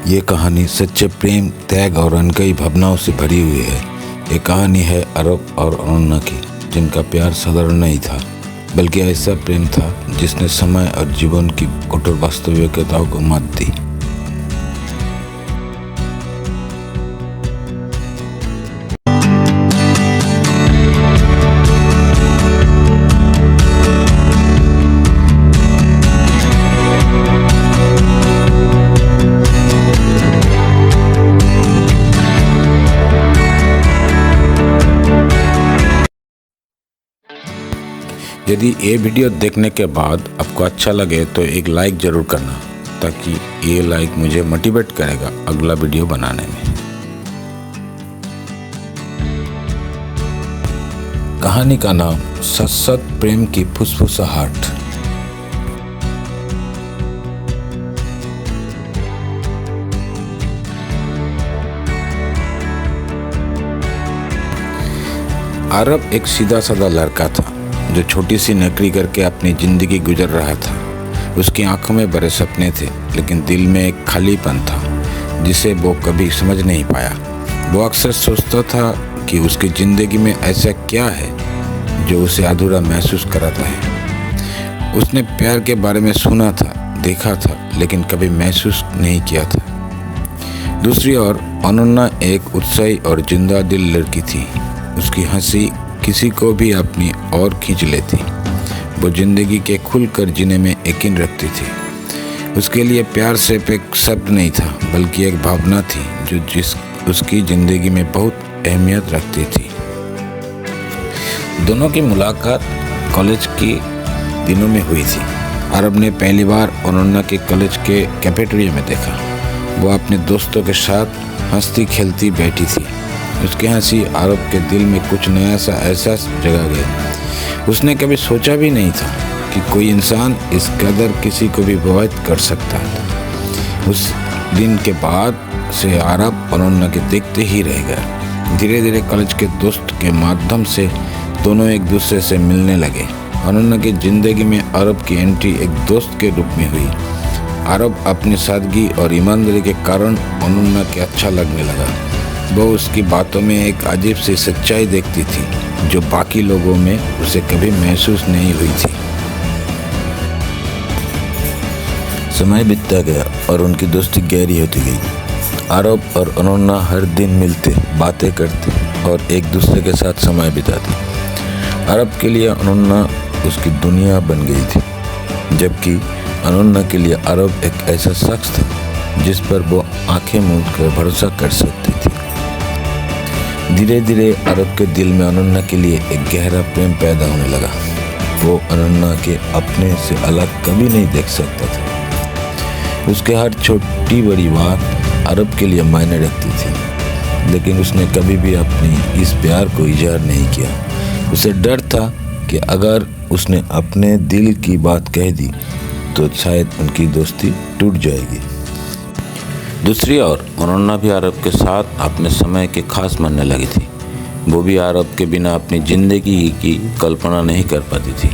ये कहानी सच्चे प्रेम, त्याग और अनकही भावनाओं से भरी हुई है। ये कहानी है अरब और अनन्या की, जिनका प्यार साधारण नहीं था, बल्कि ऐसा प्रेम था जिसने समय और जीवन की कठोर वास्तविकताओं को मात दी। यदि ये वीडियो देखने के बाद आपको अच्छा लगे तो एक लाइक ज़रूर करना, ताकि ये लाइक मुझे मोटिवेट करेगा अगला वीडियो बनाने में। कहानी का नाम सशक्त प्रेम की फुसफुसाहट। अरब एक सीधा साधा लड़का था जो छोटी सी नौकरी करके अपनी ज़िंदगी गुजर रहा था। उसकी आंखों में बड़े सपने थे, लेकिन दिल में एक खालीपन था जिसे वो कभी समझ नहीं पाया। वो अक्सर सोचता था कि उसकी ज़िंदगी में ऐसा क्या है जो उसे अधूरा महसूस कराता है। उसने प्यार के बारे में सुना था, देखा था, लेकिन कभी महसूस नहीं किया था। दूसरी ओर अनन्या एक उत्साही और जिंदा दिल लड़की थी। उसकी हंसी किसी को भी अपनी ओर खींच लेती। वो जिंदगी के खुलकर जीने में यकीन रखती थी। उसके लिए प्यार सिर्फ एक शब्द नहीं था, बल्कि एक भावना थी जो उसकी ज़िंदगी में बहुत अहमियत रखती थी। दोनों की मुलाकात कॉलेज के दिनों में हुई थी। अरब ने पहली बार अनन्या के कॉलेज के कैफेटेरिया में देखा। वो अपने दोस्तों के साथ हंसती खेलती बैठी थी। उसकी हंसी अरब के दिल में कुछ नया सा एहसास जगा गया। उसने कभी सोचा भी नहीं था कि कोई इंसान इस कदर किसी को भी प्रभावित कर सकता है। उस दिन के बाद से अरब अनन्या के देखते ही रह गया। धीरे धीरे कॉलेज के दोस्त के माध्यम से दोनों एक दूसरे से मिलने लगे। अनन्या की ज़िंदगी में अरब की एंट्री एक दोस्त के रूप में हुई। अरब अपनी सादगी और ईमानदारी के कारण अनन्या के अच्छा लगने लगा। वो उसकी बातों में एक अजीब सी सच्चाई देखती थी जो बाकी लोगों में उसे कभी महसूस नहीं हुई थी। समय बीतता गया और उनकी दोस्ती गहरी होती गई। अरब और अनन्या हर दिन मिलते, बातें करते और एक दूसरे के साथ समय बिताते। अरब के लिए अनन्या उसकी दुनिया बन गई थी, जबकि अनन्या के लिए अरब एक ऐसा शख्स था जिस पर वो आंखें मूंद कर भरोसा कर सकती थी। धीरे धीरे अरब के दिल में अनन्या के लिए एक गहरा प्रेम पैदा होने लगा। वो अनन्या के अपने से अलग कभी नहीं देख सकता था। उसके हर छोटी बड़ी बात अरब के लिए मायने रखती थी, लेकिन उसने कभी भी अपनी इस प्यार को इजहार नहीं किया। उसे डर था कि अगर उसने अपने दिल की बात कह दी तो शायद उनकी दोस्ती टूट जाएगी। दूसरी ओर अनन्या भी अरब के साथ अपने समय के खास मानने लगी थी। वो भी अरब के बिना अपनी ज़िंदगी की कल्पना नहीं कर पाती थी,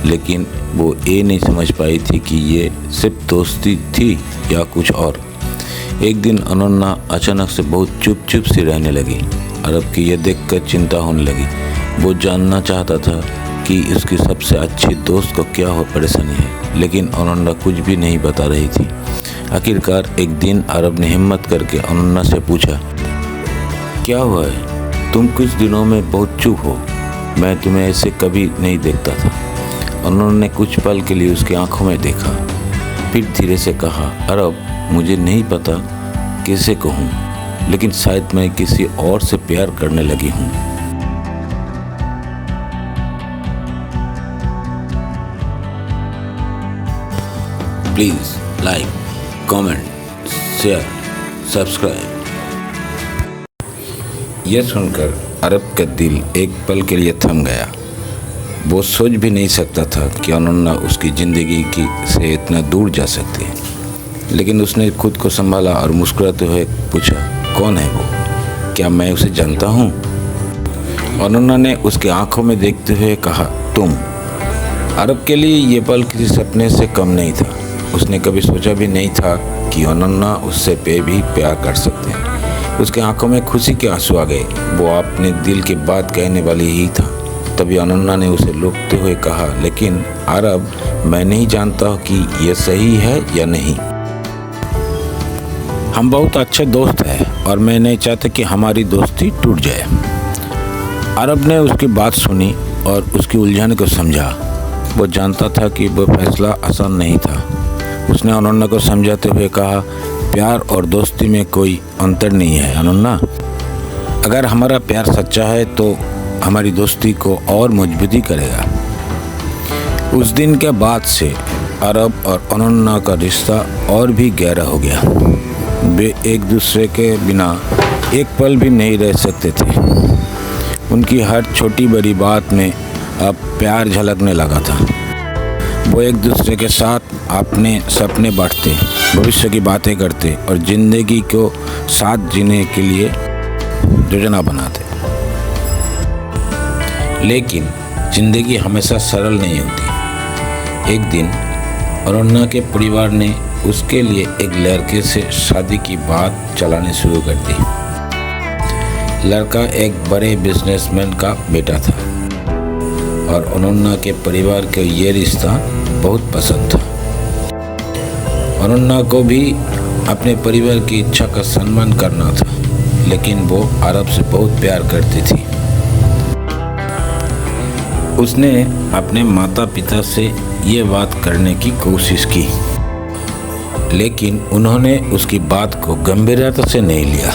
लेकिन वो ये नहीं समझ पाई थी कि ये सिर्फ दोस्ती थी या कुछ और। एक दिन अनन्या अचानक से बहुत चुप सी रहने लगी। अरब की ये देखकर चिंता होने लगी। वो जानना चाहता था कि उसकी सबसे अच्छी दोस्त को क्या हो परेशानी है, लेकिन अनन्या कुछ भी नहीं बता रही थी। आखिरकार एक दिन अरब ने हिम्मत करके अनन्या से पूछा, क्या हुआ है? तुम कुछ दिनों में बहुत चुप हो। मैं तुम्हें ऐसे कभी नहीं देखता था। अनन्या ने कुछ पल के लिए उसकी आंखों में देखा, फिर धीरे से कहा, अरब, मुझे नहीं पता कैसे कहूँ, लेकिन शायद मैं किसी और से प्यार करने लगी हूँ। Please like, comment, share, subscribe. यह सुनकर अरब का दिल एक पल के लिए थम गया। वो सोच भी नहीं सकता था कि अनन्या उसकी ज़िंदगी की से इतना दूर जा सकती है, लेकिन उसने खुद को संभाला और मुस्कुराते हुए पूछा, कौन है वो? क्या मैं उसे जानता हूँ? अनन्या ने उसकी आंखों में देखते हुए कहा, तुम। अरब के लिए ये पल किसी सपने से कम नहीं था। उसने कभी सोचा भी नहीं था कि अनन्या उससे भी प्यार कर सकते हैं। उसके आंखों में खुशी के आंसू आ गए। वो अपने दिल की बात कहने वाली ही था। तभी अनन्या ने उसे लुकते हुए कहा, लेकिन आरब, मैं नहीं जानता कि यह सही है या नहीं। हम बहुत अच्छे दोस्त हैं और मैं नहीं चाहता कि हमारी दोस्ती टूट जाए। आरब ने उसकी बात सुनी और उसकी उलझन को समझा। वो जानता था कि वो फैसला आसान नहीं था। उसने अनन्या को समझाते हुए कहा, प्यार और दोस्ती में कोई अंतर नहीं है अनन्या। अगर हमारा प्यार सच्चा है तो हमारी दोस्ती को और मजबूती करेगा। उस दिन के बाद से आरब और अनन्या का रिश्ता और भी गहरा हो गया। वे एक दूसरे के बिना एक पल भी नहीं रह सकते थे। उनकी हर छोटी बड़ी बात में अब प्यार झलकने लगा था। वो एक दूसरे के साथ अपने सपने बांटते, भविष्य की बातें करते और ज़िंदगी को साथ जीने के लिए योजना बनाते। लेकिन ज़िंदगी हमेशा सरल नहीं होती। एक दिन अनन्या के परिवार ने उसके लिए एक लड़के से शादी की बात चलानी शुरू कर दी। लड़का एक बड़े बिजनेसमैन का बेटा था और अनन्या के परिवार को ये रिश्ता बहुत पसंद था। अनन्या को भी अपने परिवार की इच्छा का सम्मान करना था, लेकिन वो आरब से बहुत प्यार करती थी। उसने अपने माता पिता से ये बात करने की कोशिश की, लेकिन उन्होंने उसकी बात को गंभीरता से नहीं लिया।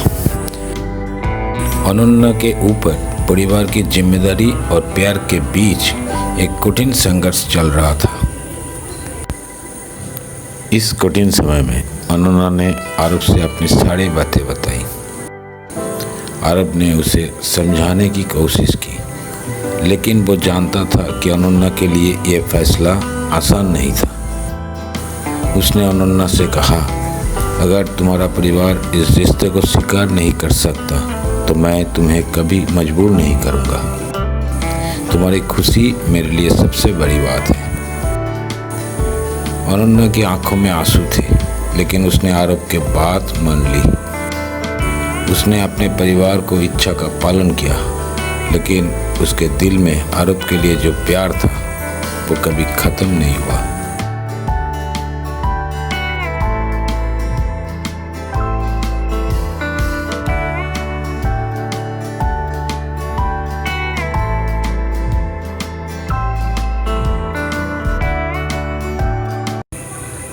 अनन्या के ऊपर परिवार की जिम्मेदारी और प्यार के बीच एक कठिन संघर्ष चल रहा था। इस कठिन समय में अनन्या ने आरब से अपनी सारी बातें बताई। आरब ने उसे समझाने की कोशिश की, लेकिन वो जानता था कि अनन्या के लिए यह फैसला आसान नहीं था। उसने अनन्या से कहा, अगर तुम्हारा परिवार इस रिश्ते को स्वीकार नहीं कर सकता तो मैं तुम्हें कभी मजबूर नहीं करूँगा। तुम्हारी खुशी मेरे लिए सबसे बड़ी बात है। अनन्या की आंखों में आंसू थे, लेकिन उसने आरब के बात मान ली। उसने अपने परिवार को इच्छा का पालन किया, लेकिन उसके दिल में आरब के लिए जो प्यार था वो कभी ख़त्म नहीं हुआ।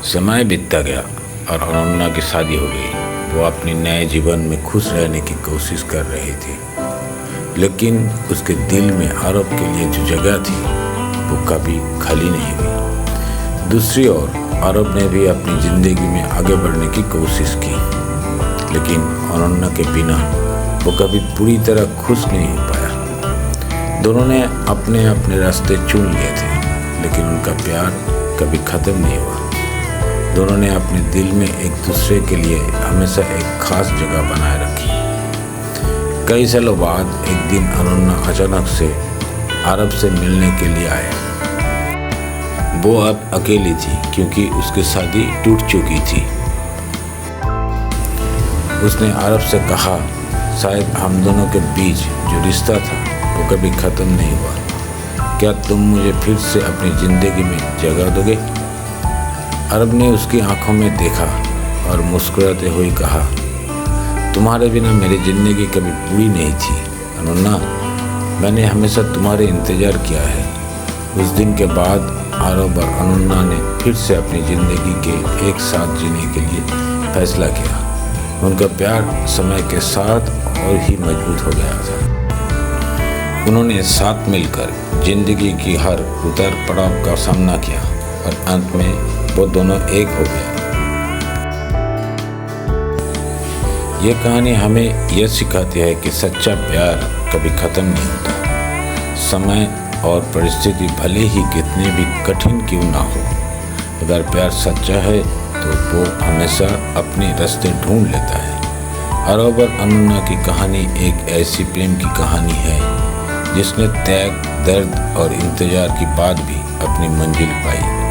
समय बीतता गया और अनन्या की शादी हो गई। वो अपने नए जीवन में खुश रहने की कोशिश कर रही थी, लेकिन उसके दिल में आरब के लिए जो जगह थी वो कभी खाली नहीं हुई। दूसरी ओर आरब ने भी अपनी ज़िंदगी में आगे बढ़ने की कोशिश की, लेकिन अनन्या के बिना वो कभी पूरी तरह खुश नहीं हो पाया। दोनों ने अपने अपने रास्ते चुन लिए थे, लेकिन उनका प्यार कभी ख़त्म नहीं हुआ। दोनों ने अपने दिल में एक दूसरे के लिए हमेशा एक खास जगह बनाए रखी। कई सालों बाद एक दिन अनन्या अचानक से आरब से मिलने के लिए आए। वो अब अकेली थी क्योंकि उसकी शादी टूट चुकी थी। उसने आरब से कहा, शायद हम दोनों के बीच जो रिश्ता था वो कभी ख़त्म नहीं हुआ। क्या तुम मुझे फिर से अपनी ज़िंदगी में जगह दोगे? अरब ने उसकी आंखों में देखा और मुस्कुराते हुए कहा, तुम्हारे बिना मेरी ज़िंदगी कभी पूरी नहीं थी अनन्या। मैंने हमेशा तुम्हारे इंतज़ार किया है। उस दिन के बाद आरब और अनन्या ने फिर से अपनी ज़िंदगी के एक साथ जीने के लिए फैसला किया। उनका प्यार समय के साथ और ही मजबूत हो गया था। उन्होंने साथ मिलकर ज़िंदगी की हर उतार पड़ाव का सामना किया और अंत में वो दोनों एक हो गए। ये कहानी हमें यह सिखाती है कि सच्चा प्यार कभी ख़त्म नहीं होता। समय और परिस्थिति भले ही कितने भी कठिन क्यों ना हो, अगर प्यार सच्चा है तो वो हमेशा अपने रास्ते ढूंढ लेता है। अरब और अनन्या की कहानी एक ऐसी प्रेम की कहानी है जिसने त्याग, दर्द और इंतज़ार के बाद भी अपनी मंजिल पाई।